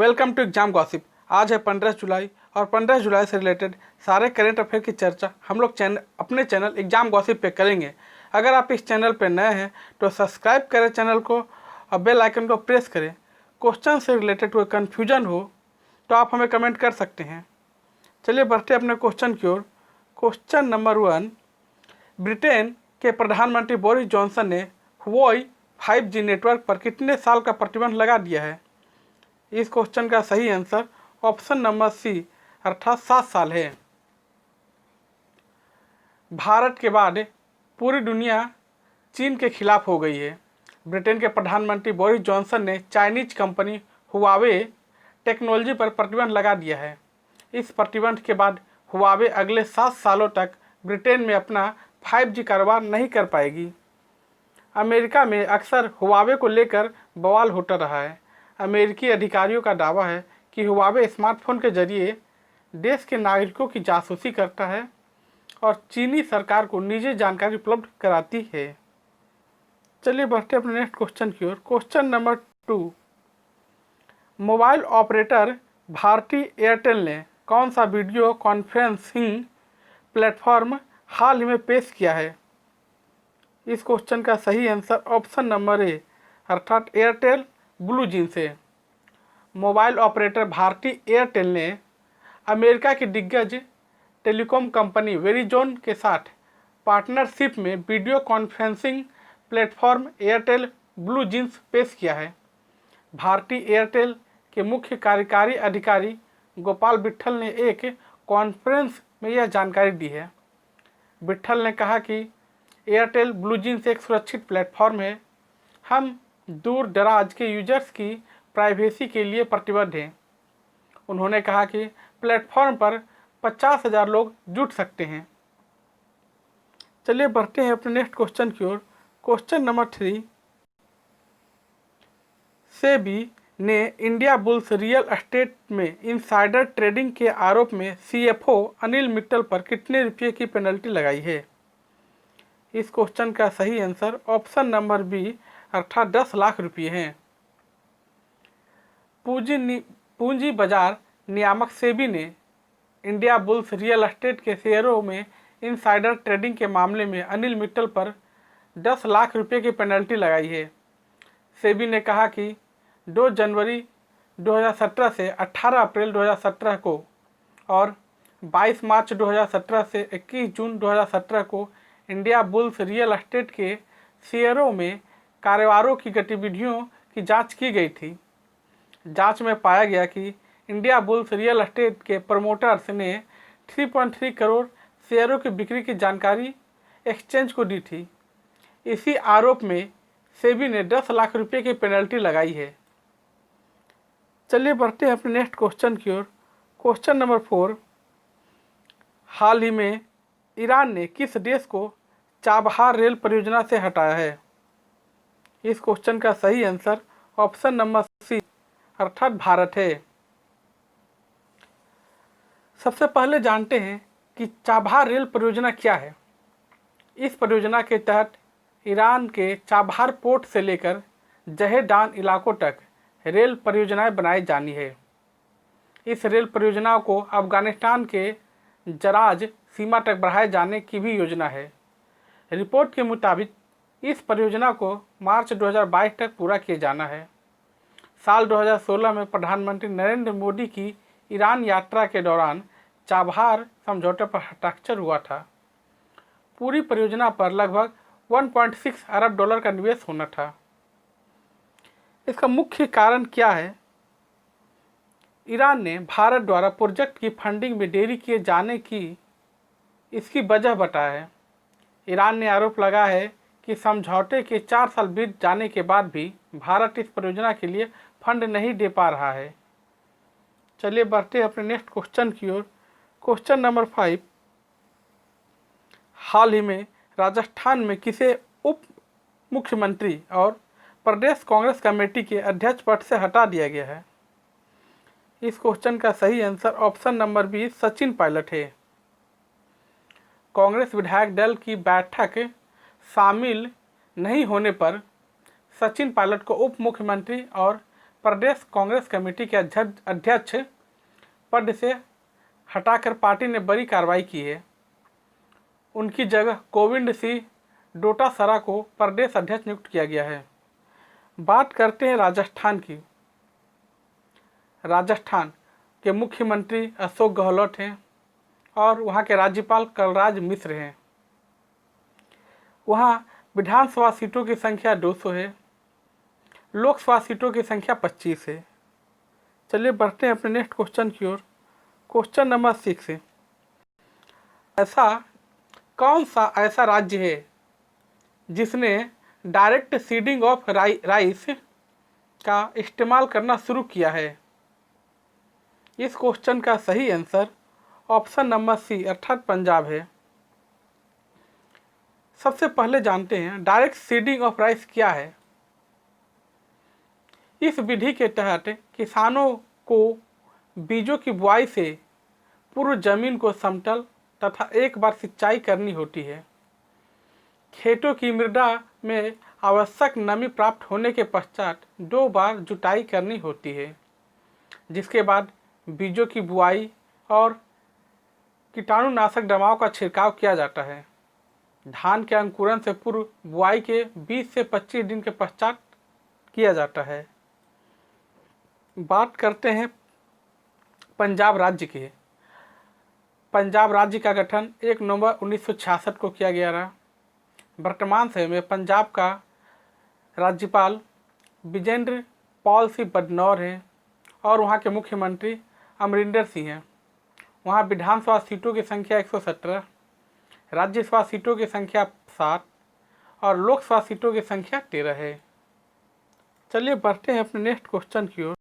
Welcome to exam gossip. आज है 15 जुलाई और 15 जुलाई से रिलेटेड सारे करेंट अफेयर की चर्चा हम लोग अपने चैनल एग्जाम गॉसिप पे करेंगे। अगर आप इस चैनल पे नए हैं तो सब्सक्राइब करें चैनल को और बेल आइकन को प्रेस करें। क्वेश्चन से रिलेटेड कोई कन्फ्यूजन हो तो आप हमें कमेंट कर सकते हैं। चलिए बढ़ते अपने क्वेश्चन की ओर। क्वेश्चन नंबर 1, ब्रिटेन के प्रधानमंत्री बोरिस जॉनसन ने हुआई 5G नेटवर्क पर कितने साल का प्रतिबंध लगा दिया है? इस क्वेश्चन का सही आंसर ऑप्शन नंबर सी अर्थात 7 साल है। भारत के बाद पूरी दुनिया चीन के खिलाफ हो गई है। ब्रिटेन के प्रधानमंत्री बोरिस जॉनसन ने चाइनीज कंपनी हुआवे टेक्नोलॉजी पर प्रतिबंध लगा दिया है। इस प्रतिबंध के बाद हुआवे अगले 7 सालों तक ब्रिटेन में अपना 5G कारोबार नहीं कर पाएगी। अमेरिका में अक्सर हुआवे को लेकर बवाल होता रहा है। अमेरिकी अधिकारियों का दावा है कि हुआवे स्मार्टफोन के जरिए देश के नागरिकों की जासूसी करता है और चीनी सरकार को निजी जानकारी उपलब्ध कराती है। चलिए बढ़ते अपने नेक्स्ट क्वेश्चन की ओर। Question number 2, mobile operator Bharti Airtel ने कौन सा वीडियो कॉन्फ्रेंसिंग प्लेटफॉर्म हाल ही में पेश किया है? इस क्वेश्चन का सही आंसर ऑप्शन नंबर ए अर्थात एयरटेल ब्लू जीन्स है। मोबाइल ऑपरेटर भारती एयरटेल ने अमेरिका की दिग्गज टेलीकॉम कंपनी वेरिजोन के साथ पार्टनरशिप में video conferencing platform Airtel Blue Jeans पेश किया है। भारती एयरटेल के मुख्य कार्यकारी अधिकारी गोपाल विट्ठल ने एक कॉन्फ्रेंस में यह जानकारी दी है। विट्ठल ने कहा कि एयरटेल ब्लू जीन्स एक सुरक्षित प्लेटफॉर्म है। हम दूर दराज के यूजर्स की प्राइवेसी के लिए प्रतिबद्ध हैं। उन्होंने कहा कि प्लेटफॉर्म पर 50,000 लोग जुट सकते हैं। चलिए बढ़ते हैं अपने नेक्स्ट क्वेश्चन की ओर। क्वेश्चन नंबर 3, सेबी ने इंडिया बुल्स रियल एस्टेट में इनसाइडर ट्रेडिंग के आरोप में CFO अनिल मित्तल पर कितने रुपये की पेनल्टी लगाई है? इस क्वेश्चन का सही आंसर ऑप्शन नंबर बी अर्थात 10 लाख रुपये हैं। पूंजी बाजार नियामक सेबी ने इंडिया बुल्स रियल एस्टेट के शेयरों में इनसाइडर ट्रेडिंग के मामले में अनिल मित्तल पर 10 लाख रुपये की पेनल्टी लगाई है। सेबी ने कहा कि 2 जनवरी 2017 से 18 अप्रैल 2017 को और 22 मार्च 2017 से 21 जून 2017 को इंडिया बुल्स रियल एस्टेट के शेयरों में कारोबारों की गतिविधियों की जांच की गई थी। जांच में पाया गया कि इंडिया बुल्स रियल एस्टेट के प्रमोटर्स ने 3.3 करोड़ शेयरों की बिक्री की जानकारी एक्सचेंज को दी थी। इसी आरोप में सेबी ने 10 लाख रुपये की पेनल्टी लगाई है। चलिए बढ़ते हैं अपने नेक्स्ट क्वेश्चन की ओर। क्वेश्चन नंबर 4, हाल ही में ईरान ने किस देश को चाबहार रेल परियोजना से हटाया है? इस क्वेश्चन का सही आंसर ऑप्शन नंबर सी अर्थात भारत है। सबसे पहले जानते हैं कि चाबहार रेल परियोजना क्या है। इस परियोजना के तहत ईरान के चाबहार पोर्ट से लेकर जहेदान इलाकों तक रेल परियोजनाएं बनाई जानी है। इस रेल परियोजनाओं को अफगानिस्तान के जराज सीमा तक बढ़ाए जाने की भी योजना है। रिपोर्ट के मुताबिक इस परियोजना को मार्च 2022 तक पूरा किया जाना है। साल 2016 में प्रधानमंत्री नरेंद्र मोदी की ईरान यात्रा के दौरान चाबहार समझौते पर हस्ताक्षर हुआ था। पूरी परियोजना पर लगभग 1.6 अरब डॉलर का निवेश होना था। इसका मुख्य कारण क्या है? ईरान ने भारत द्वारा प्रोजेक्ट की फंडिंग में देरी किए जाने की इसकी वजह बताया है। ईरान ने आरोप लगाया है कि समझौते के 4 साल बीत जाने के बाद भी भारत इस परियोजना के लिए फंड नहीं दे पा रहा है। चलिए बढ़ते अपने नेक्स्ट क्वेश्चन की ओर। क्वेश्चन नंबर 5, हाल ही में राजस्थान में किसे उप मुख्यमंत्री और प्रदेश कांग्रेस कमेटी के अध्यक्ष पद से हटा दिया गया है? इस क्वेश्चन का सही answer option number B Sachin Pilot है। कांग्रेस विधायक दल की बैठक शामिल नहीं होने पर सचिन पायलट को उप मुख्यमंत्री और प्रदेश कांग्रेस कमेटी के अध्यक्ष पद से हटाकर पार्टी ने बड़ी कार्रवाई की है। उनकी जगह गोविंद सिंह डोटासरा को प्रदेश अध्यक्ष नियुक्त किया गया है। बात करते हैं राजस्थान की। राजस्थान के मुख्यमंत्री अशोक गहलोत हैं और वहाँ के राज्यपाल कलराज मिश्र हैं। वहाँ विधानसभा सीटों की संख्या 200 है, लोकसभा सीटों की संख्या 25 है। चलिए बढ़ते हैं अपने नेक्स्ट क्वेश्चन की ओर। क्वेश्चन नंबर 6 है, कौन सा ऐसा राज्य है जिसने डायरेक्ट सीडिंग ऑफ राइस का इस्तेमाल करना शुरू किया है? इस क्वेश्चन का सही आंसर ऑप्शन नंबर सी अर्थात पंजाब है। सबसे पहले जानते हैं डायरेक्ट सीडिंग ऑफ राइस क्या है। इस विधि के तहत किसानों को बीजों की बुआई से पूर्व जमीन को समतल तथा एक बार सिंचाई करनी होती है। खेतों की मृदा में आवश्यक नमी प्राप्त होने के पश्चात 2 बार जुताई करनी होती है, जिसके बाद बीजों की बुआई और कीटाणुनाशक दवाओं का छिड़काव किया जाता है। धान के अंकुरण से पूर्व बुआई के 20 से 25 दिन के पश्चात किया जाता है। बात करते हैं पंजाब राज्य की। पंजाब राज्य का गठन 1 नवंबर 1966 को किया गया रहा। वर्तमान समय में पंजाब का राज्यपाल विजेंद्र पॉल सिंह बदनौर हैं और वहाँ के मुख्यमंत्री अमरिंदर सिंह हैं। वहाँ विधानसभा सीटों की संख्या 117, राज्यसभा सीटों की संख्या 7 और लोकसभा सीटों की संख्या 13 है। चलिए बढ़ते हैं अपने नेक्स्ट क्वेश्चन की ओर।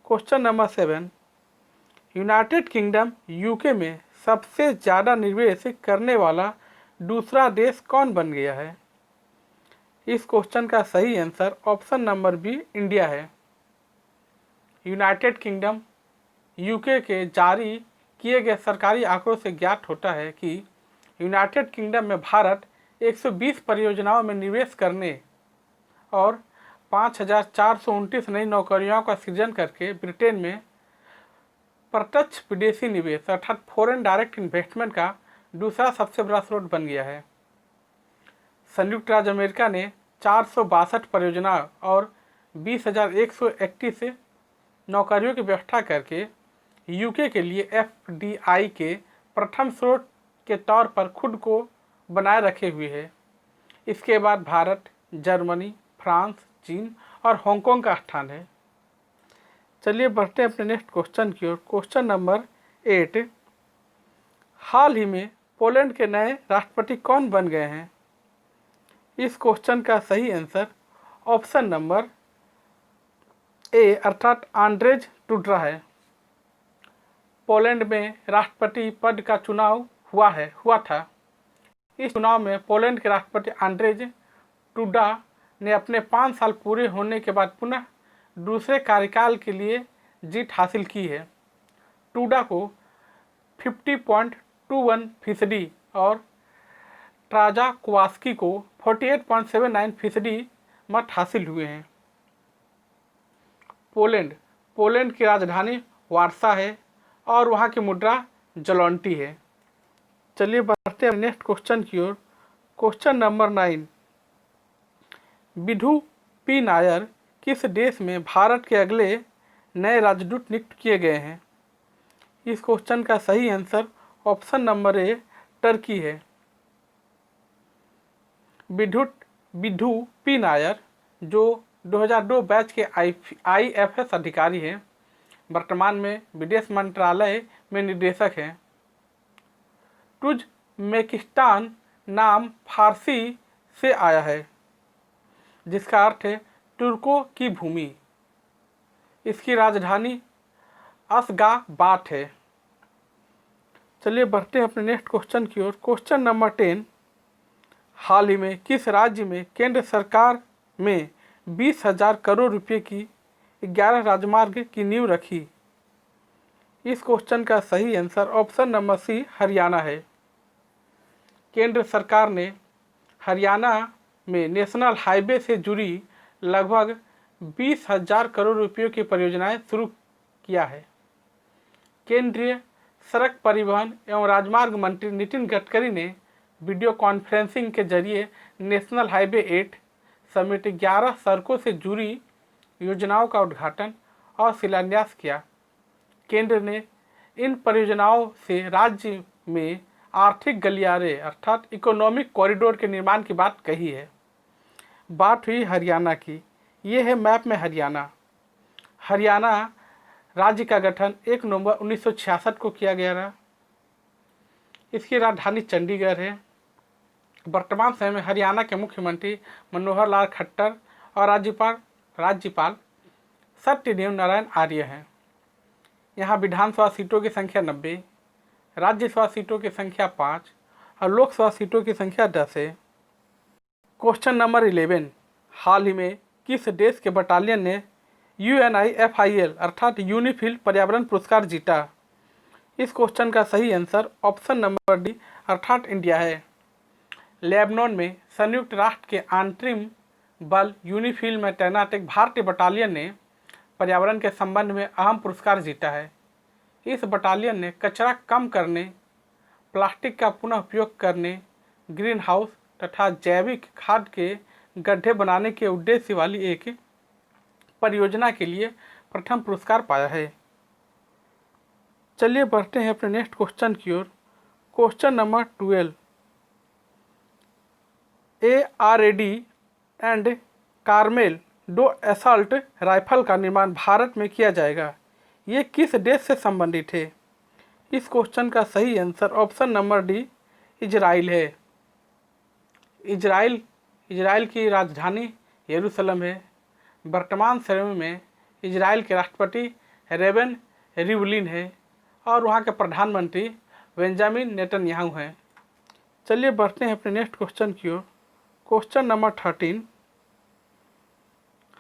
Question number 7, United Kingdom UK में सबसे ज़्यादा निवेश करने वाला दूसरा देश कौन बन गया है? इस क्वेश्चन का सही answer option number B India है। यूनाइटेड किंगडम यूके के जारी किए गए सरकारी आंकड़ों से ज्ञात होता है कि यूनाइटेड किंगडम में भारत 120 परियोजनाओं में निवेश करने और 5,429 नई नौकरियों का सृजन करके ब्रिटेन में प्रत्यक्ष विदेशी निवेश अर्थात फॉरेन डायरेक्ट इन्वेस्टमेंट का दूसरा सबसे बड़ा स्रोत बन गया है। संयुक्त राज्य अमेरिका ने 462 परियोजनाओं और 20,131 नौकरियों की व्यवस्था करके यूके के लिए एफडीआई के प्रथम स्रोत के तौर पर खुद को बनाए रखे हुए है। इसके बाद भारत, जर्मनी, फ्रांस, चीन और हांगकांग का स्थान है। चलिए बढ़ते हैं अपने नेक्स्ट क्वेश्चन की ओर। क्वेश्चन नंबर 8, हाल ही में पोलैंड के नए राष्ट्रपति कौन बन गए हैं? इस क्वेश्चन का सही आंसर ऑप्शन नंबर ए अर्थात आंद्रेज डूडा है। पोलैंड में राष्ट्रपति पद का चुनाव हुआ था। इस चुनाव में पोलैंड के राष्ट्रपति आंद्रेज डूडा ने अपने 5 साल पूरे होने के बाद पुनः दूसरे कार्यकाल के लिए जीत हासिल की है। डूडा को 50.21% और ट्राजाकोवास्की को 48.79% मत हासिल हुए हैं। पोलैंड की राजधानी वार्सा है और वहाँ की मुद्रा जलौंटी है। चलिए बढ़ते हैं नेक्स्ट क्वेश्चन की ओर। Question number 9, Vidhu P Nair किस देश में भारत के अगले नए राजदूत नियुक्त किए गए हैं? इस क्वेश्चन का सही आंसर ऑप्शन नंबर ए टर्की है। विधु पी नायर जो 2002 बैच के IFS अधिकारी हैं, वर्तमान में विदेश मंत्रालय में निदेशक हैं। तुर्कमेनिस्तान नाम फारसी से आया है जिसका अर्थ है तुर्कों की भूमि। इसकी राजधानी अशगाबाद है। चलिए बढ़ते हैं अपने नेक्स्ट क्वेश्चन की ओर। क्वेश्चन नंबर 10, हाल ही में किस राज्य में केंद्र सरकार में 20,000 करोड़ रुपए की 11 राजमार्ग की नींव रखी? इस क्वेश्चन का सही answer option number C Haryana है। केंद्र सरकार ने हरियाणा में नेशनल हाईवे से जुड़ी लगभग 20,000 करोड़ रुपयों की परियोजनाएं शुरू किया है। केंद्रीय सड़क परिवहन एवं राजमार्ग मंत्री नितिन गडकरी ने वीडियो कॉन्फ्रेंसिंग के जरिए नेशनल हाईवे 8 समेत 11 सड़कों से जुड़ी योजनाओं का उद्घाटन और शिलान्यास किया। केंद्र ने इन परियोजनाओं से राज्य में आर्थिक गलियारे अर्थात इकोनॉमिक कॉरिडोर के निर्माण की बात कही है। बात हुई हरियाणा की। ये है मैप में हरियाणा। हरियाणा राज्य का गठन 1 नवंबर 1966 को किया गया था। इसकी राजधानी चंडीगढ़ है। वर्तमान समय में हरियाणा के मुख्यमंत्री मनोहर लाल खट्टर और राज्यपाल सत्यदेव नारायण आर्य हैं। यहाँ विधानसभा सीटों की संख्या 90, राज्यसभा सीटों की संख्या 5 और लोकसभा सीटों की संख्या 10 है। क्वेश्चन नंबर 11, हाल ही में किस देश के बटालियन ने UNIFIL अर्थात यूनिफिल पर्यावरण पुरस्कार जीता? इस क्वेश्चन का सही आंसर ऑप्शन नंबर डी अर्थात इंडिया है। लेबनान में संयुक्त राष्ट्र के अंतरिम बल यूनिफिल में तैनात एक भारतीय बटालियन ने पर्यावरण के संबंध में अहम पुरस्कार जीता है। इस बटालियन ने कचरा कम करने, प्लास्टिक का पुनः उपयोग करने, ग्रीन हाउस तथा जैविक खाद के गड्ढे बनाने के उद्देश्य वाली एक परियोजना के लिए प्रथम पुरस्कार पाया है। चलिए बढ़ते हैं अपने नेक्स्ट क्वेश्चन की ओर। Question number 12, ARAD and Carmel 2 assault rifle का निर्माण भारत में किया जाएगा। ये किस देश से संबंधित है? इस क्वेश्चन का सही answer option number D Israel है। इजराइल की राजधानी यरूशलेम है। वर्तमान समय में इजराइल के राष्ट्रपति रेवन रिवलिन है और वहाँ के प्रधानमंत्री बेंजामिन नेतन्याहू हैं। चलिए बढ़ते हैं अपने नेक्स्ट क्वेश्चन की ओर। क्वेश्चन नंबर 13,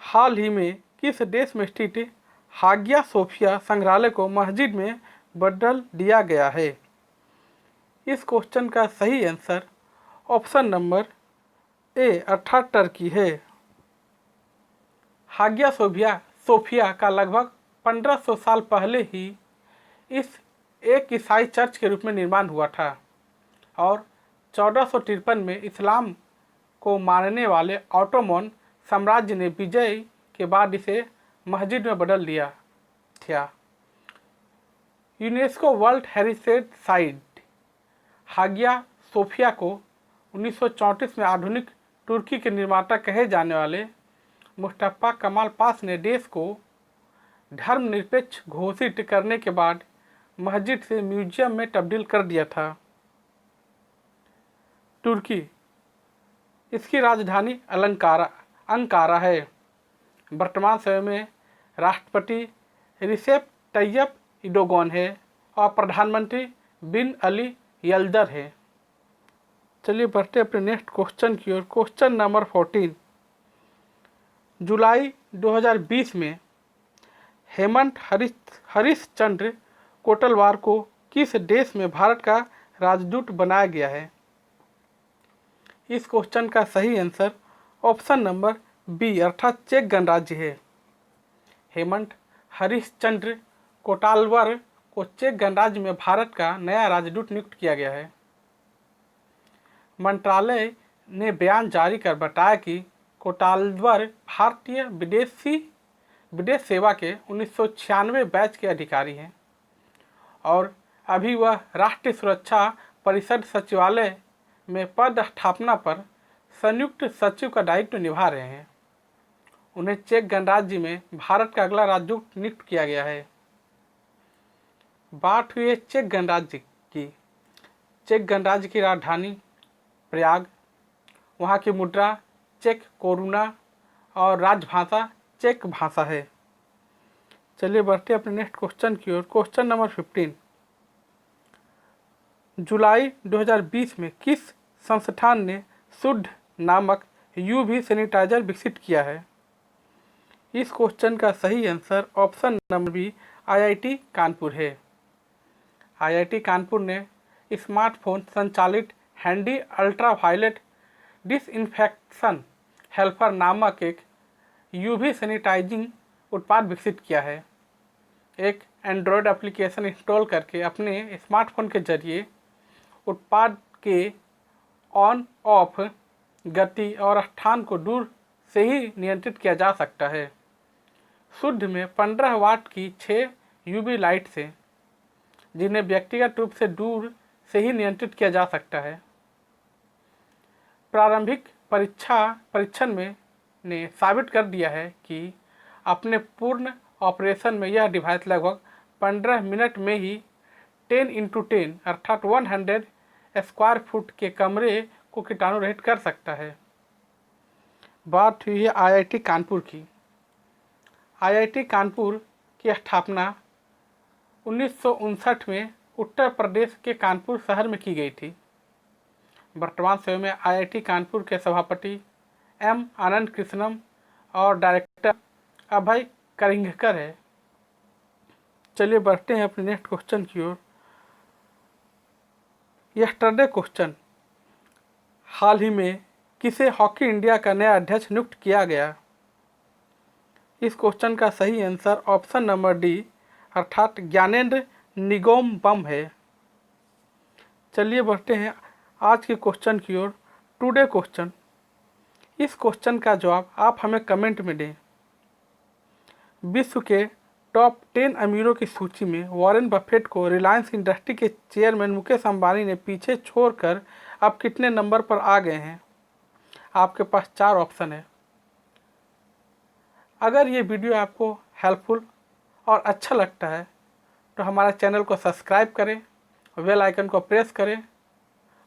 हाल ही में किस देश में स्थित हागिया सोफिया संग्रहालय को मस्जिद में बदल दिया गया है? इस क्वेश्चन का सही आंसर ऑप्शन नंबर ए अर्थात टर्की है। हागिया सोफिया का लगभग 1500 साल पहले ही इस एक ईसाई चर्च के रूप में निर्माण हुआ था और 1453 में इस्लाम को मानने वाले ऑटोमन साम्राज्य ने विजय के बाद इसे मस्जिद में बदल दिया था। UNESCO World Heritage Site Hagia Sophia को 1934 में आधुनिक तुर्की के निर्माता कहे जाने वाले मुस्तफा कमाल पास ने देश को धर्मनिरपेक्ष घोषित करने के बाद मस्जिद से म्यूजियम में तब्दील कर दिया था। तुर्की, इसकी राजधानी अंकारा है। वर्तमान समय में राष्ट्रपति रिसेप तैयब इर्दोगान है और प्रधानमंत्री बिन अली यल्दर है। चलिए बढ़ते अपने नेक्स्ट क्वेश्चन की ओर। क्वेश्चन नंबर 14, जुलाई 2020 में हेमंत हरिश्चंद्र कोटलवार को किस देश में भारत का राजदूत बनाया गया है? इस क्वेश्चन का सही आंसर ऑप्शन नंबर बी अर्थात चेक गणराज्य है। हेमंत हरिश्चंद्र कोटालवर को चेक गणराज्य में भारत का नया राजदूत नियुक्त किया गया है। मंत्रालय ने बयान जारी कर बताया कि कोटालवर भारतीय विदेश सेवा के 1996 बैच के अधिकारी हैं और अभी वह राष्ट्रीय सुरक्षा परिषद सचिवालय में पद स्थापना पर संयुक्त सचिव का दायित्व निभा रहे हैं। उन्हें चेक गणराज्य में भारत का अगला राजदूत नियुक्त किया गया है। बात हुई है चेक गणराज्य की। चेक गणराज्य की राजधानी प्रयाग, वहाँ की मुद्रा चेक कोरुना और राजभाषा चेक भाषा है। चलिए बढ़ते अपने नेक्स्ट क्वेश्चन की ओर। क्वेश्चन नंबर 15, जुलाई 2020 में किस संस्थान ने शुद्ध नामक UV सैनिटाइजर विकसित किया है? इस क्वेश्चन का सही answer option number B IIT Kanpur है। IIT कानपुर ने स्मार्टफोन संचालित हैंडी अल्ट्रावायलेट डिसइंफेक्शन हेल्पर नामक एक यूवी सैनिटाइजिंग उत्पाद विकसित किया है। एक एंड्रॉयड एप्लीकेशन इंस्टॉल करके अपने स्मार्टफोन के जरिए उत्पाद के ऑन ऑफ गति और स्थान को दूर से ही नियंत्रित किया जा सकता है। शुद्ध में 15 वाट की 6 यूवी लाइट से, जिन्हें व्यक्तिगत रूप से दूर से ही नियंत्रित किया जा सकता है। प्रारंभिक परीक्षण में ने साबित कर दिया है कि अपने पूर्ण ऑपरेशन में यह डिवाइस लगभग 15 मिनट में ही 10x10 अर्थात 100 स्क्वायर फुट के कमरे को कीटाणु रहित कर सकता है। बात हुई है आईआईटी कानपुर की। आईआईटी कानपुर की स्थापना 1959 में उत्तर प्रदेश के कानपुर शहर में की गई थी। वर्तमान समय में आईआईटी कानपुर के सभापति एम आनंद कृष्णम और डायरेक्टर अभय करिंगकर है। चलिए बढ़ते हैं अपने नेक्स्ट क्वेश्चन की ओर। यस्टरडे क्वेश्चन, हाल ही में किसे हॉकी इंडिया का नया अध्यक्ष नियुक्त किया गया? इस क्वेश्चन का सही आंसर ऑप्शन नंबर डी अर्थात ज्ञानेंद्र निंगोमबम है। चलिए बढ़ते हैं आज के क्वेश्चन की ओर। टुडे क्वेश्चन, इस क्वेश्चन का जवाब आप हमें कमेंट में दें। विश्व के टॉप 10 अमीरों की सूची में वॉरेन बफेट को रिलायंस इंडस्ट्री के चेयरमैन मुकेश अंबानी ने पीछे छोड़कर अब कितने नंबर पर आ गए हैं? आपके पास 4 ऑप्शन है। अगर ये वीडियो आपको हेल्पफुल और अच्छा लगता है तो हमारे चैनल को सब्सक्राइब करें, बेल आइकन को प्रेस करें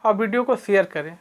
और वीडियो को शेयर करें।